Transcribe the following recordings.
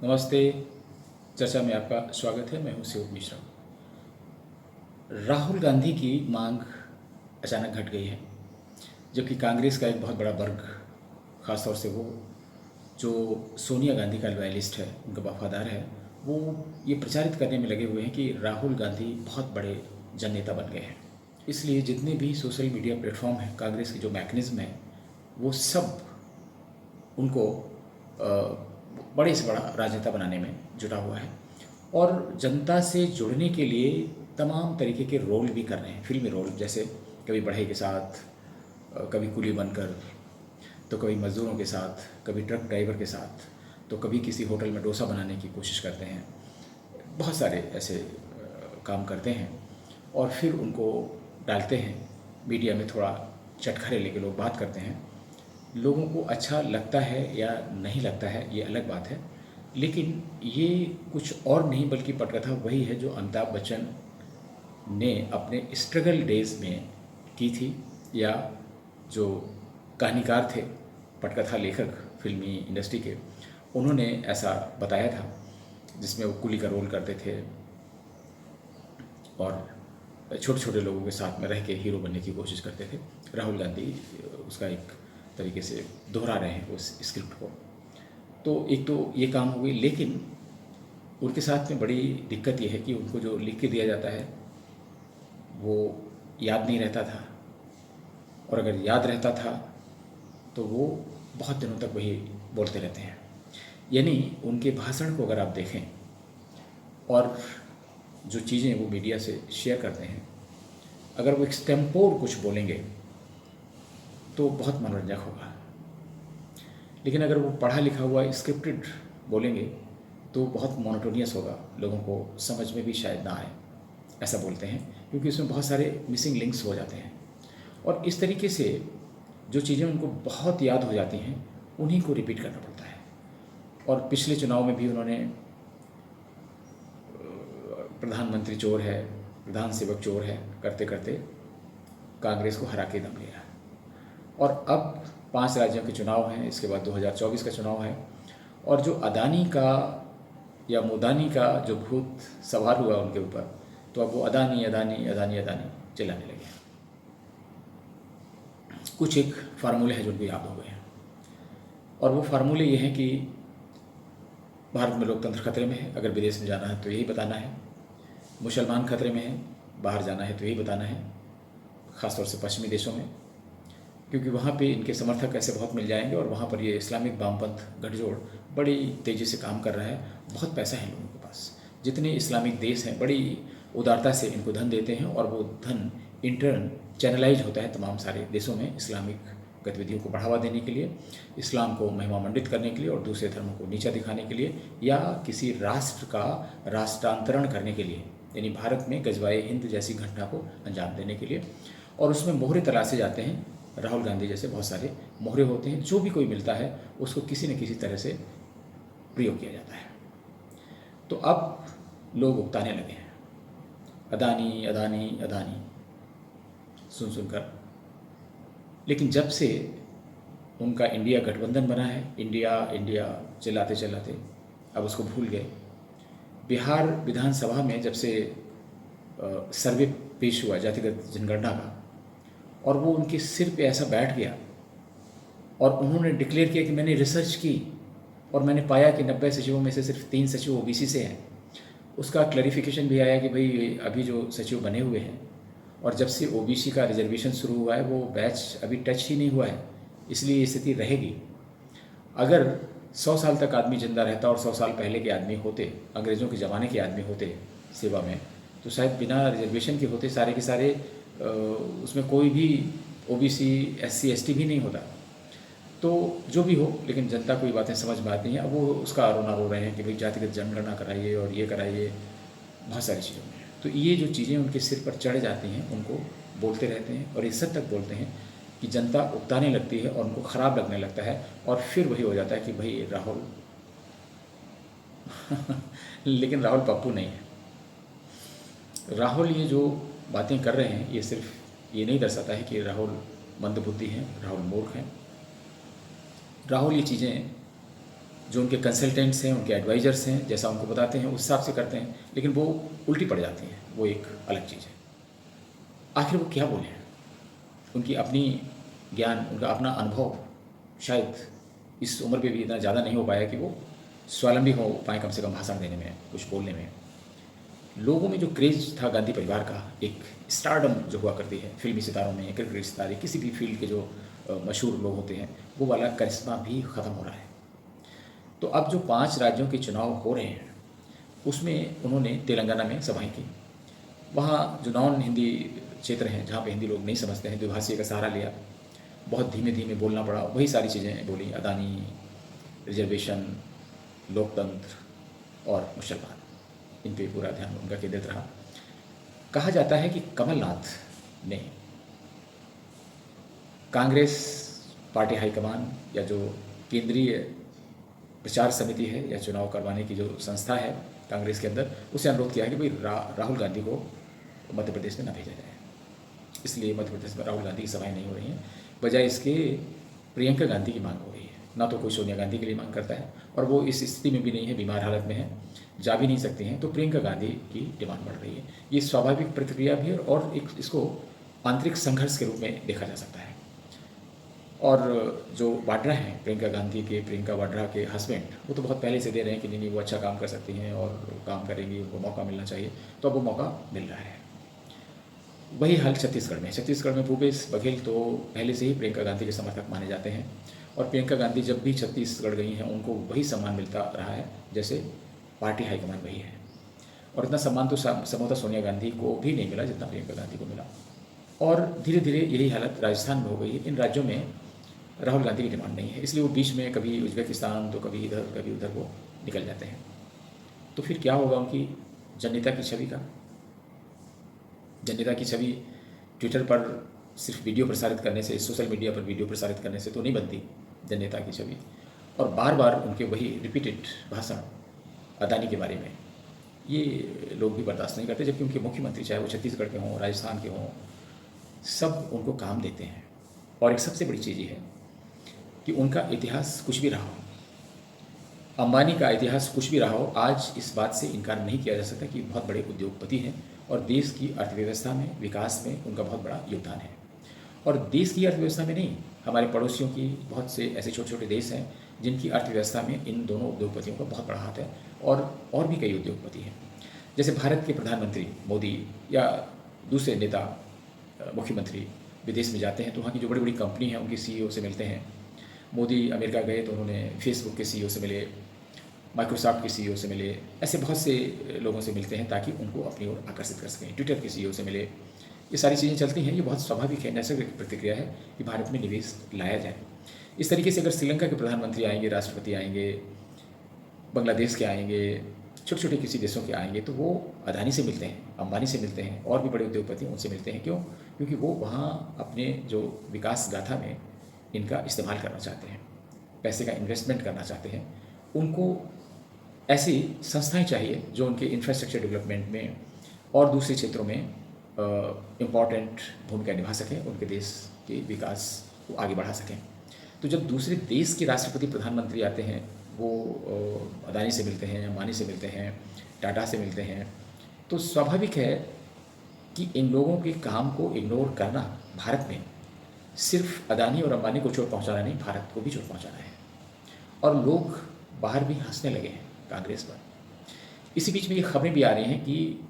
नमस्ते। चर्चा में आपका स्वागत है। मैं हूं शिव मिश्रा। राहुल गांधी की मांग अचानक घट गई है, जबकि कांग्रेस का एक बहुत बड़ा वर्ग, खासतौर से वो जो सोनिया गांधी का लॉयलिस्ट है, उनका वफादार है, वो ये प्रचारित करने में लगे हुए हैं कि राहुल गांधी बहुत बड़े जननेता बन गए हैं। इसलिए जितने भी सोशल मीडिया प्लेटफॉर्म हैं, कांग्रेस की जो मैकेनिज्म है, वो सब उनको बड़े से बड़ा राजनेता बनाने में जुटा हुआ है और जनता से जुड़ने के लिए तमाम तरीके के रोल भी कर रहे हैं। फिल्मी रोल, जैसे कभी बढ़ई के साथ, कभी कुली बनकर, तो कभी मज़दूरों के साथ, कभी ट्रक ड्राइवर के साथ, तो कभी किसी होटल में डोसा बनाने की कोशिश करते हैं। बहुत सारे ऐसे काम करते हैं और फिर उनको डालते हैं मीडिया में। थोड़ा चटखरे लेके लोग बात करते हैं। लोगों को अच्छा लगता है या नहीं लगता है, ये अलग बात है, लेकिन ये कुछ और नहीं बल्कि पटकथा वही है जो अमिताभ बच्चन ने अपने स्ट्रगल डेज में की थी, या जो कहानीकार थे, पटकथा लेखक फिल्मी इंडस्ट्री के, उन्होंने ऐसा बताया था, जिसमें वो कुली का रोल करते थे और छोटे छोटे लोगों के साथ में रह के हीरो बनने की कोशिश करते थे। राहुल गांधी उसका एक तरीके से दोहरा रहे हैं उस स्क्रिप्ट को। तो एक तो ये काम हो गई, लेकिन उनके साथ में बड़ी दिक्कत ये है कि उनको जो लिख के दिया जाता है वो याद नहीं रहता था, और अगर याद रहता था तो वो बहुत दिनों तक वही बोलते रहते हैं। यानी उनके भाषण को अगर आप देखें और जो चीज़ें वो मीडिया से शेयर करते हैं, अगर वो एक्सटेम्पोर कुछ बोलेंगे तो बहुत मनोरंजक होगा, लेकिन अगर वो पढ़ा लिखा हुआ स्क्रिप्टेड बोलेंगे तो बहुत मोनोटोनियस होगा, लोगों को समझ में भी शायद ना आए। ऐसा बोलते हैं क्योंकि उसमें बहुत सारे मिसिंग लिंक्स हो जाते हैं, और इस तरीके से जो चीज़ें उनको बहुत याद हो जाती हैं उन्हीं को रिपीट करना पड़ता है। और पिछले चुनाव में भी उन्होंने प्रधानमंत्री चोर है, प्रधान सेवक चोर है करते करते कांग्रेस को हरा के दम लिया। और अब 5 राज्यों के चुनाव हैं, इसके बाद 2024 का चुनाव है, और जो अदानी का या मोदानी का जो भूत सवार हुआ उनके ऊपर, तो अब वो अदानी अदानी अदानी अदानी चिल्लाने लगे। कुछ एक फार्मूले हैं जो उनको याद हो गए हैं, और वो फार्मूले ये हैं कि भारत में लोकतंत्र खतरे में है, अगर विदेश में जाना है तो यही बताना है। मुसलमान खतरे में है, बाहर जाना है तो यही बताना है, ख़ासतौर से पश्चिमी देशों में, क्योंकि वहाँ पे इनके समर्थक ऐसे बहुत मिल जाएंगे, और वहाँ पर ये इस्लामिक वामपंथ गठजोड़ बड़ी तेज़ी से काम कर रहा है। बहुत पैसा है लोगों के पास। जितने इस्लामिक देश हैं बड़ी उदारता से इनको धन देते हैं, और वो धन इंटर्न चैनलाइज होता है तमाम सारे देशों में इस्लामिक गतिविधियों को बढ़ावा देने के लिए, इस्लाम को महिमामंडित करने के लिए और दूसरे धर्मों को नीचा दिखाने के लिए, या किसी राष्ट्र का राष्ट्रांतरण करने के लिए, यानी भारत में गजवाए हिंद जैसी घटना को अंजाम देने के लिए। और उसमें मोहरे तलाशे जाते हैं। राहुल गांधी जैसे बहुत सारे मोहरे होते हैं, जो भी कोई मिलता है उसको किसी न किसी तरह से प्रयोग किया जाता है। तो अब लोग उकताने लगे हैं, अदानी अदानी अदानी सुन सुनकर। लेकिन जब से उनका इंडिया गठबंधन बना है, इंडिया इंडिया चिल्लाते चिल्लाते अब उसको भूल गए। बिहार विधानसभा में जब से सर्वे पेश हुआ जातिगत जनगणना का, और वो उनके सिर पे ऐसा बैठ गया, और उन्होंने डिक्लेयर किया कि मैंने रिसर्च की और मैंने पाया कि 90 सचिवों में से सिर्फ 3 सचिव ओबीसी से हैं। उसका क्लैरिफिकेशन भी आया कि भाई अभी जो सचिव बने हुए हैं, और जब से ओबीसी का रिजर्वेशन शुरू हुआ है, वो बैच अभी टच ही नहीं हुआ है, इसलिए ये स्थिति रहेगी। अगर 100 साल तक आदमी जिंदा रहता और 100 साल पहले के आदमी होते, अंग्रेज़ों के ज़माने के आदमी होते सेवा में, तो शायद बिना रिजर्वेशन के होते सारे के सारे, उसमें कोई भी ओबीसी एससी एसटी भी नहीं होता। तो जो भी हो, लेकिन जनता को ये बातें समझ में आती हैं। अब वो उसका रोना रो रहे हैं कि भाई जातिगत जनगणना कराइए और ये कराइए, बहुत सारी चीज़ों में। तो ये जो चीज़ें उनके सिर पर चढ़ जाती हैं, उनको बोलते रहते हैं, और इस हद तक बोलते हैं कि जनता उकताने लगती है और उनको ख़राब लगने लगता है, और फिर वही हो जाता है कि भाई राहुल लेकिन राहुल पप्पू नहीं है। राहुल ये जो बातें कर रहे हैं, ये सिर्फ ये नहीं दर्शाता है कि राहुल मंदबुद्धि हैं, राहुल मूर्ख हैं। राहुल ये चीज़ें जो उनके कंसल्टेंट्स हैं, उनके एडवाइजर्स हैं, जैसा उनको बताते हैं उस हिसाब से करते हैं, लेकिन वो उल्टी पड़ जाती हैं, वो एक अलग चीज़ है। आखिर वो क्या बोलें? उनकी अपनी ज्ञान, उनका अपना अनुभव शायद इस उम्र पे भी इतना ज़्यादा नहीं हो पाया कि वो स्वावलंबी हो पाएँ कम से कम भाषण देने में, कुछ बोलने में। लोगों में जो क्रेज़ था गांधी परिवार का, एक स्टारडम जो हुआ करती है फिल्मी सितारों में, क्रिकेट सितारे, किसी भी फील्ड के जो मशहूर लोग होते हैं, वो वाला करिश्मा भी ख़त्म हो रहा है। तो अब जो 5 राज्यों के चुनाव हो रहे हैं, उसमें उन्होंने तेलंगाना में सभाएं की। वहाँ जो नॉन हिंदी क्षेत्र हैं, जहाँ पे हिंदी लोग नहीं समझते हैं, द्विभाषीय का सहारा लिया, बहुत धीमे धीमे बोलना पड़ा, वही सारी चीज़ें बोली, अदानी, रिजर्वेशन, लोकतंत्र और मुसलमान, इन पे पूरा ध्यान उनका केंद्रित रहा। कहा जाता है कि कमलनाथ ने कांग्रेस पार्टी हाईकमान या जो केंद्रीय प्रचार समिति है या चुनाव करवाने की जो संस्था है कांग्रेस के अंदर, उसे अनुरोध किया है कि भाई राहुल गांधी को मध्य प्रदेश में ना भेजा जाए। इसलिए मध्य प्रदेश में राहुल गांधी की सभाएं नहीं हो रही हैं, बजाय इसके प्रियंका गांधी की मांग हो रही है। ना तो कोई सोनिया गांधी के लिए मांग करता है, और वो इस स्थिति में भी नहीं है, बीमार हालत में है, जा भी नहीं सकती हैं, तो प्रियंका गांधी की डिमांड बढ़ रही है। ये स्वाभाविक प्रतिक्रिया भी है और एक इसको आंतरिक संघर्ष के रूप में देखा जा सकता है। और जो वाड्रा हैं, प्रियंका वाड्रा के हस्बैंड, वो तो बहुत पहले से दे रहे हैं कि नहीं वो अच्छा काम कर सकती हैं और काम करेंगी, उनको मौका मिलना चाहिए, तो अब वो मौका मिल रहा है। वही हाल छत्तीसगढ़ में। छत्तीसगढ़ में भूपेश बघेल तो पहले से ही प्रियंका गांधी के समर्थक माने जाते हैं, और प्रियंका गांधी जब भी छत्तीसगढ़ गई हैं उनको वही सम्मान मिलता रहा है जैसे पार्टी हाईकमान वही है। और इतना सम्मान तो संभवतः सोनिया गांधी को भी नहीं मिला जितना प्रियंका गांधी को मिला। और धीरे धीरे यही हालत राजस्थान में हो गई है। इन राज्यों में राहुल गांधी की डिमांड नहीं है, इसलिए वो बीच में कभी उज्बेकिस्तान तो कभी इधर कभी उधर वो निकल जाते हैं। तो फिर क्या होगा उनकी जननेता की छवि का? जननेता की छवि ट्विटर पर सिर्फ वीडियो प्रसारित करने से, सोशल मीडिया पर वीडियो प्रसारित करने से तो नहीं बनती जननेता की छवि। और बार बार उनके वही रिपीटेड भाषण अदानी के बारे में ये लोग भी बर्दाश्त नहीं करते, जबकि उनके मुख्यमंत्री चाहे वो छत्तीसगढ़ के हों, राजस्थान के हों, सब उनको काम देते हैं। और एक सबसे बड़ी चीज़ ये है कि उनका इतिहास कुछ भी रहा हो, अंबानी का इतिहास कुछ भी रहा हो, आज इस बात से इनकार नहीं किया जा सकता कि बहुत बड़े उद्योगपति हैं और देश की अर्थव्यवस्था में, विकास में उनका बहुत बड़ा योगदान है। और देश की अर्थव्यवस्था में नहीं, हमारे पड़ोसियों की बहुत से ऐसे छोटे छोटे देश हैं जिनकी अर्थव्यवस्था में इन दोनों उद्योगपतियों का बहुत बड़ा हाथ है, और भी कई उद्योगपति हैं। जैसे भारत के प्रधानमंत्री मोदी या दूसरे नेता मुख्यमंत्री विदेश में जाते हैं तो वहाँ की जो बड़ी बड़ी कंपनी हैं उनकी सीईओ से मिलते हैं। मोदी अमेरिका गए तो उन्होंने फेसबुक के सीईओ से मिले, माइक्रोसॉफ्ट के सीईओ से मिले, ऐसे बहुत से लोगों से मिलते हैं ताकि उनको अपनी ओर आकर्षित कर सकें। ट्विटर के सीईओ से मिले, ये सारी चीज़ें चलती हैं। ये बहुत स्वाभाविक है, नैसर्गिक प्रतिक्रिया है कि भारत में निवेश लाया जाए। इस तरीके से अगर श्रीलंका के प्रधानमंत्री आएंगे, राष्ट्रपति आएंगे, बांग्लादेश के आएंगे, छोटे छोटे किसी देशों के आएंगे, तो वो अदानी से मिलते हैं, अंबानी से मिलते हैं, और भी बड़े उद्योगपति उनसे मिलते हैं। क्यों? क्योंकि वो वहाँ अपने जो विकास गाथा में इनका इस्तेमाल करना चाहते हैं, पैसे का इन्वेस्टमेंट करना चाहते हैं। उनको ऐसी संस्थाएं चाहिए जो उनके इंफ्रास्ट्रक्चर डेवलपमेंट में और दूसरे क्षेत्रों में इम्पॉर्टेंट भूमिका निभा सकें, उनके देश के विकास को आगे बढ़ा सकें। तो जब दूसरे देश के राष्ट्रपति प्रधानमंत्री आते हैं, वो अदानी से मिलते हैं, अंबानी से मिलते हैं, टाटा से मिलते हैं, तो स्वाभाविक है कि इन लोगों के काम को इग्नोर करना भारत में सिर्फ अदानी और अंबानी को चोट पहुंचाना नहीं, भारत को भी चोट पहुंचाना है। और लोग बाहर भी हंसने लगे हैं कांग्रेस पर। इसी बीच में ये खबरें भी आ रही हैं कि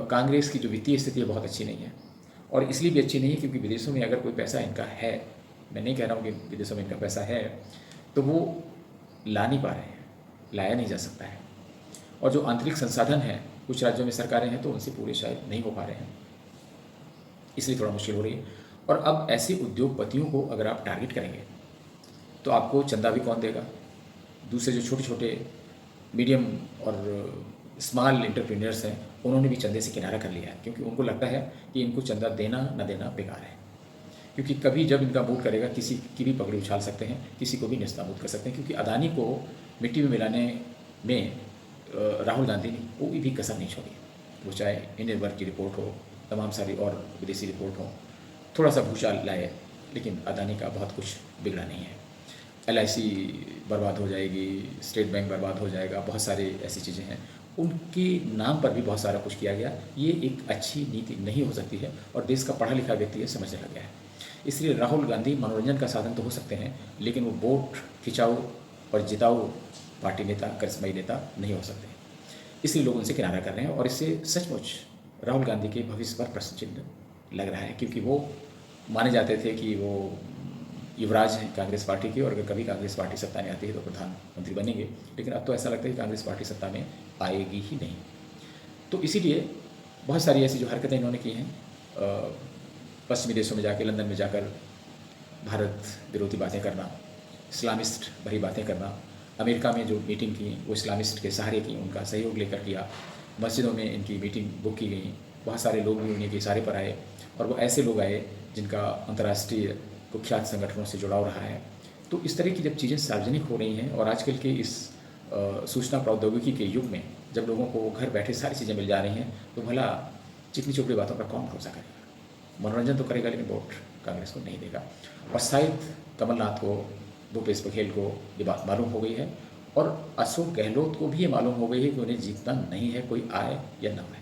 कांग्रेस की जो वित्तीय स्थिति है बहुत अच्छी नहीं है, और इसलिए भी अच्छी नहीं है क्योंकि विदेशों में अगर कोई पैसा इनका है, मैं नहीं कह रहा हूँ कि विदेशों में इनका पैसा है, तो वो ला नहीं पा रहे हैं, लाया नहीं जा सकता है। और जो आंतरिक संसाधन हैं, कुछ राज्यों में सरकारें हैं तो उनसे पूरे शायद नहीं हो पा रहे हैं, इसलिए थोड़ा मुश्किल हो रही है। और अब ऐसे उद्योगपतियों को अगर आप टारगेट करेंगे तो आपको चंदा भी कौन देगा? दूसरे जो छोटे छोटे मीडियम और स्मॉल एंटरप्रेन्योर्स हैं, उन्होंने भी चंदे से किनारा कर लिया है, क्योंकि उनको लगता है कि इनको चंदा देना न देना बेकार है। क्योंकि कभी जब इनका मूड करेगा किसी की भी पगड़ी उछाल सकते हैं, किसी को भी नेस्तनाबूद कर सकते हैं। क्योंकि अदानी को मिट्टी में मिलाने में राहुल गांधी ने कोई भी कसर नहीं छोड़ी। वो चाहे हिंडनबर्ग की रिपोर्ट हो, तमाम सारी और विदेशी रिपोर्ट हो, थोड़ा सा भूचाल लाए, लेकिन अदानी का बहुत कुछ बिगड़ा नहीं है। LIC बर्बाद हो जाएगी, स्टेट बैंक बर्बाद हो जाएगा, बहुत सारी ऐसी चीज़ें हैं, उनके नाम पर भी बहुत सारा कुछ किया गया। ये एक अच्छी नीति नहीं हो सकती है और देश का पढ़ा लिखा व्यक्ति ये समझने लग गया है। इसलिए राहुल गांधी मनोरंजन का साधन तो हो सकते हैं, लेकिन वो वोट खिंचाऊ और जिताऊ पार्टी नेता, करिश्माई नेता नहीं हो सकते। इसलिए लोग उनसे किनारा कर रहे हैं और इससे सचमुच राहुल गांधी के भविष्य पर प्रश्न चिन्ह लग रहा है, क्योंकि वो माने जाते थे कि वो युवराज हैं कांग्रेस पार्टी की और अगर कभी कांग्रेस पार्टी सत्ता में आती है तो प्रधानमंत्री बनेंगे, लेकिन अब तो ऐसा लगता है कि कांग्रेस पार्टी सत्ता में आएगी ही नहीं। तो इसीलिए बहुत सारी ऐसी जो हरकतें इन्होंने की हैं, पश्चिमी देशों में जाकर, लंदन में जाकर भारत विरोधी बातें करना, इस्लामिस्ट भरी बातें करना, अमेरिका में जो मीटिंग की वो इस्लामिस्ट के सहारे की, उनका सहयोग लेकर किया, मस्जिदों में इनकी मीटिंग बुक की गई, बहुत सारे लोग भी उन्हीं के इशारे पर आए और वो ऐसे लोग आए जिनका अंतर्राष्ट्रीय कुख्यात संगठनों से जुड़ाव रहा है। तो इस तरह की जब चीज़ें सार्वजनिक हो रही हैं और आजकल के इस सूचना प्रौद्योगिकी के युग में जब लोगों को घर बैठे सारी चीज़ें मिल जा रही हैं, तो भला चिकनी चुपड़ी बातों पर कौन भरोसा करेगा। मनोरंजन तो करेगा लेकिन वोट कांग्रेस को नहीं देगा। और शायद कमलनाथ को, भूपेश बघेल को ये बात मालूम हो गई है और अशोक गहलोत को भी ये मालूम हो गई है कि उन्हें जीतना नहीं है, कोई आए या ना आए।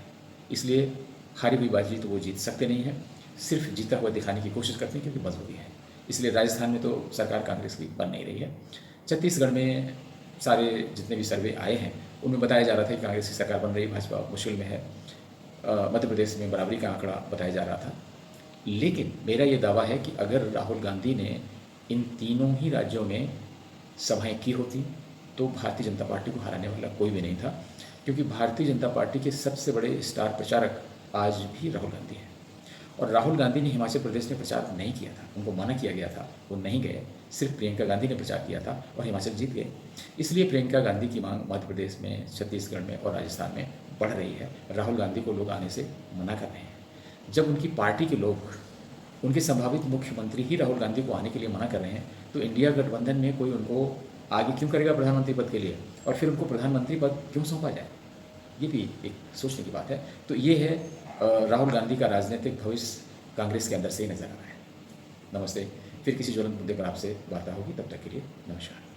इसलिए हारी हुई बाजी तो वो जीत सकते नहीं हैं, सिर्फ जीता हुआ दिखाने की कोशिश करते हैं क्योंकि मजबूरी है। इसलिए राजस्थान में तो सरकार कांग्रेस की बन नहीं रही है। छत्तीसगढ़ में सारे जितने भी सर्वे आए हैं उनमें बताया जा रहा था कि कांग्रेस की सरकार बन रही, भाजपा मुश्किल में है। मध्य प्रदेश में बराबरी का आंकड़ा बताया जा रहा था। लेकिन मेरा ये दावा है कि अगर राहुल गांधी ने इन तीनों ही राज्यों में सभाएं की होती तो भारतीय जनता पार्टी को हराने वाला कोई भी नहीं था, क्योंकि भारतीय जनता पार्टी के सबसे बड़े स्टार प्रचारक आज भी राहुल गांधी हैं। और राहुल गांधी ने हिमाचल प्रदेश में प्रचार नहीं किया था, उनको मना किया गया था, वो नहीं गए। सिर्फ प्रियंका गांधी ने प्रचार किया था और हिमाचल जीत गए। इसलिए प्रियंका गांधी की मांग मध्य प्रदेश में, छत्तीसगढ़ में और राजस्थान में बढ़ रही है। राहुल गांधी को लोग आने से मना कर रहे हैं। जब उनकी पार्टी के लोग, उनके संभावित मुख्यमंत्री ही राहुल गांधी को आने के लिए मना कर रहे हैं, तो इंडिया गठबंधन में कोई उनको आगे क्यों करेगा प्रधानमंत्री पद के लिए, और फिर उनको प्रधानमंत्री पद क्यों सौंपा जाए। ये भी एक सोचने की बात है। तो ये है राहुल गांधी का राजनीतिक भविष्य कांग्रेस के अंदर से ही नजर आ रहा है। नमस्ते। फिर किसी ज्वलंत मुद्दे पर आपसे वार्ता होगी, तब तक के लिए नमस्कार।